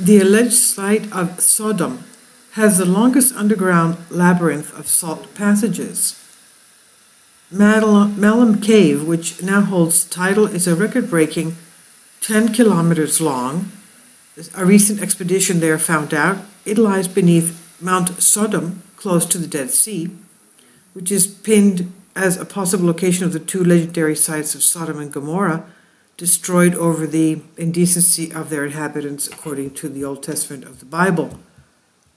The alleged site of Sodom has the longest underground labyrinth of salt passages. Malum Cave, which now holds the title, is a record-breaking 10 kilometers long. A recent expedition there found out it lies beneath Mount Sodom, close to the Dead Sea, which is pinned as a possible location of the two legendary sites of Sodom and Gomorrah, destroyed over the indecency of their inhabitants, according to the Old Testament of the Bible.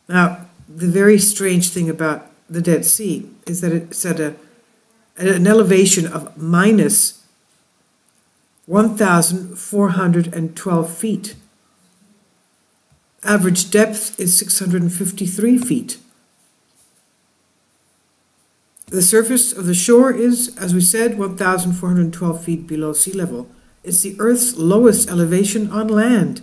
Now, the very strange thing about the Dead Sea is that it's at an elevation of minus 1,412 feet. Average depth is 653 feet. The surface of the shore is, as we said, 1,412 feet below sea level. It's the Earth's lowest elevation on land.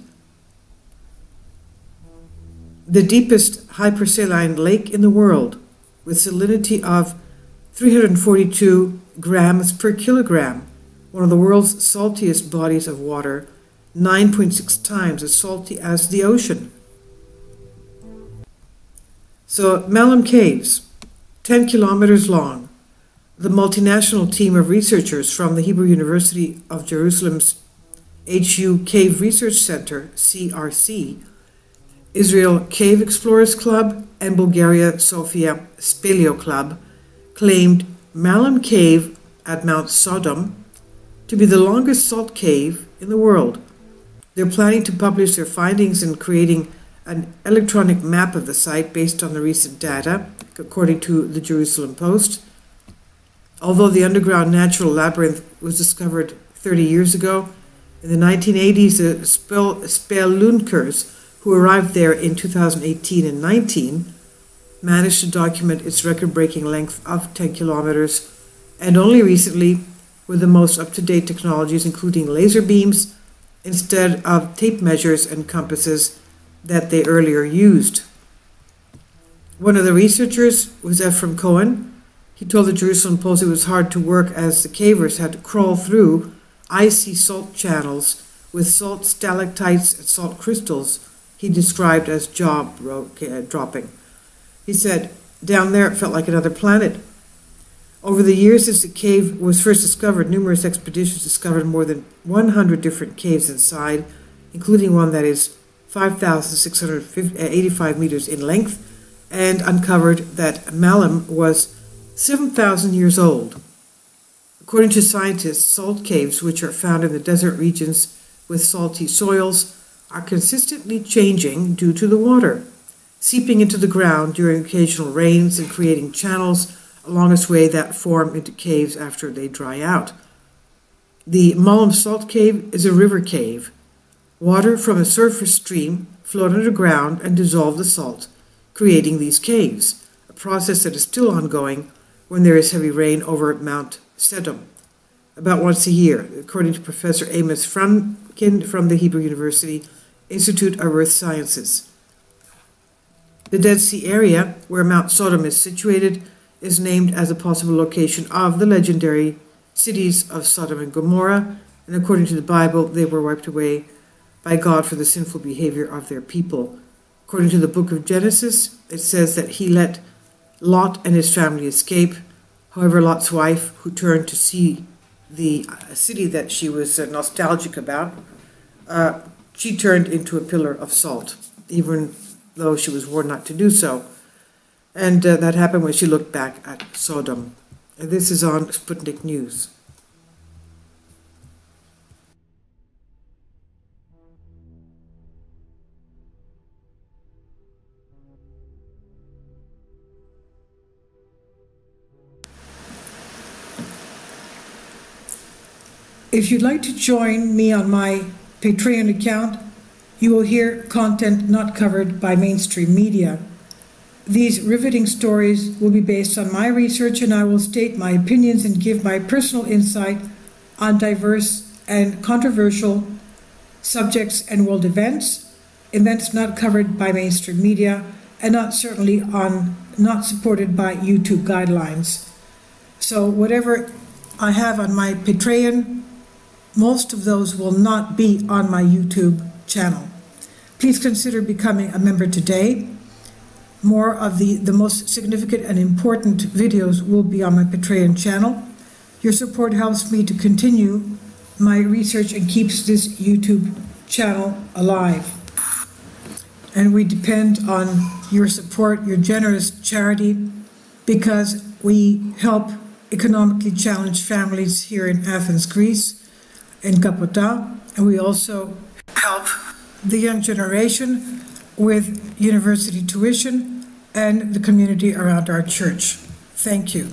The deepest hypersaline lake in the world, with salinity of 342 grams per kilogram, one of the world's saltiest bodies of water, 9.6 times as salty as the ocean. So, Malum Caves, 10 kilometers long. The multinational team of researchers from the Hebrew University of Jerusalem's HU Cave Research Center, CRC, Israel Cave Explorers Club, and Bulgaria Sofia Speleo Club claimed Malum Cave at Mount Sodom to be the longest salt cave in the world. They're planning to publish their findings and creating an electronic map of the site based on the recent data, according to the Jerusalem Post. Although the underground natural labyrinth was discovered 30 years ago, in the 1980s, the spelunkers who arrived there in 2018 and 19 managed to document its record-breaking length of 10 kilometers, and only recently, with the most up-to-date technologies, including laser beams, instead of tape measures and compasses that they earlier used. One of the researchers was Ephraim Cohen. He told the Jerusalem Post it was hard to work as the cavers had to crawl through icy salt channels with salt stalactites and salt crystals he described as jaw-dropping. He said, down there it felt like another planet. Over the years since the cave was first discovered, numerous expeditions discovered more than 100 different caves inside, including one that is 5,685 meters in length, and uncovered that Malum was 7,000 years old. According to scientists, salt caves, which are found in the desert regions with salty soils, are consistently changing due to the water, seeping into the ground during occasional rains and creating channels along its way that form into caves after they dry out. The Malum Salt Cave is a river cave. Water from a surface stream flowed underground and dissolved the salt, creating these caves, a process that is still ongoing when there is heavy rain over Mount Sodom, about once a year, according to Professor Amos Franken from the Hebrew University Institute of Earth Sciences. The Dead Sea area, where Mount Sodom is situated, is named as a possible location of the legendary cities of Sodom and Gomorrah, and according to the Bible, they were wiped away by God for the sinful behavior of their people. According to the book of Genesis, it says that he let Lot and his family escape. However, Lot's wife, who turned to see the city that she was nostalgic about, she turned into a pillar of salt, even though she was warned not to do so. And that happened when she looked back at Sodom. And this is on Sputnik News. If you'd like to join me on my Patreon account, you will hear content not covered by mainstream media. These riveting stories will be based on my research, and I will state my opinions and give my personal insight on diverse and controversial subjects and world events not covered by mainstream media, and not supported by YouTube guidelines. So whatever I have on my Patreon, most of those will not be on my YouTube channel. Please consider becoming a member today. More of the most significant and important videos will be on my Patreon channel. Your support helps me to continue my research and keeps this YouTube channel alive. And we depend on your support, your generous charity, because we help economically challenged families here in Athens, Greece, in Kapota, and we also help the young generation with university tuition and the community around our church. Thank you.